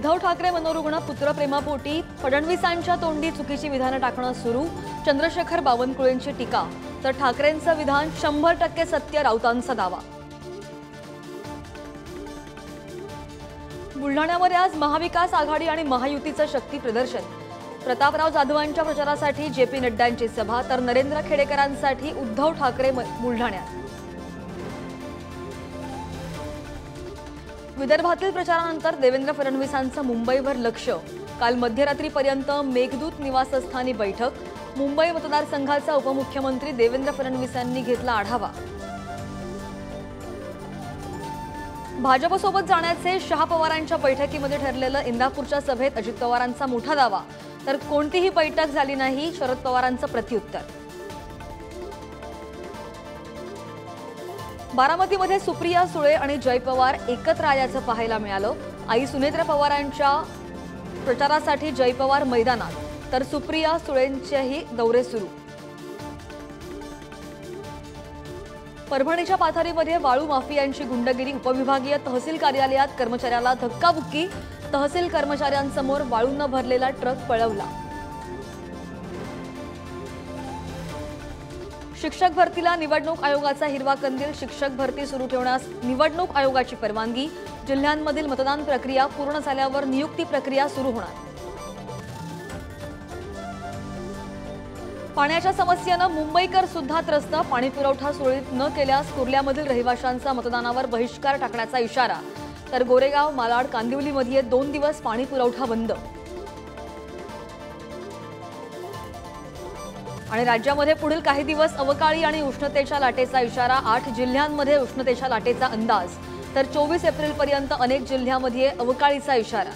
उद्धव ठाकरे मनोरुग्ण पुत्रप्रेमापोटी फडणवीसांच्या तोंडी चुकीची विधानं टाकणं सुरू। चंद्रशेखर बावनकुळेंची टीका तर ठाकरेंचं विधान 100% सत्य, राऊतांचा दावा। बुलढाण्यामध्ये आज महाविकास आघाडी आणि महायुतीचं शक्ती प्रदर्शन। प्रतापराव जाधवांच्या प्रचारासाठी जेपी नड्डांची सभा तर नरेंद्र खेडेकरांसाठी उद्धव ठाकरे बुलढाण्यात। विदर्भातील प्रचारानंतर देवेंद्र फडणवीसांचं मुंबईवर लक्ष। काल मध्यरात्रीपर्यंत मेघदूत निवासस्थानी बैठक। मुंबई मतदारसंघाचा उपमुख्यमंत्री देवेंद्र फडणवीसांनी घेतला आढावा। भाजपसोबत जाण्याचे शहा पवारांच्या बैठकीमध्ये ठरलेलं इंदापूरच्या सभेत अजित पवारांचा मोठा दावा तर कोणतीही बैठक झाली नाही, शरद पवारांचं प्रत्युत्तर। बारामतीमध्ये सुप्रिया सुळे आणि जय पवार एकत्र आल्याचं पाहायला मिळालं। आई सुनेत्रा पवारांच्या प्रचारासाठी जय पवार मैदानात तर सुप्रिया सुळेंचेही दौरे सुरू। परभणीच्या पाथरीमध्ये वाळू माफियांची गुंडगिरी। उपविभागीय तहसील कार्यालयात कर्मचाऱ्याला धक्काबुक्की। तहसील कर्मचाऱ्यांसमोर वाळूंना भरलेला ट्रक पळवला। शिक्षक भरतीला निवडणूक आयोगाचा हिरवा कंदील। शिक्षक भरती सुरू ठेवण्यास निवडणूक आयोगाची परवानगी। जिल्ह्यांमधील मतदान प्रक्रिया पूर्ण झाल्यावर नियुक्ती प्रक्रिया सुरू होणार। पाण्याच्या समस्येने मुंबईकर सुद्धा त्रस्त। पाणी पुरवठा सुरळीत न केल्यास कुर्ल्यामधील रहिवाशांचा मतदानावर बहिष्कार टाकण्याचा इशारा तर गोरेगाव, मालाड, कांदिवलीमध्ये 2 दिवस पाणी पुरवठा बंद। आणि राज्यामध्ये पुढील काही दिवस अवकाळी आणि उष्णतेच्या लाटेचा इशारा। 8 जिल्ह्यांमध्ये उष्णतेच्या लाटेचा अंदाज तर 24 एप्रिलपर्यंत अनेक जिल्ह्यांमध्ये अवकाळीचा इशारा।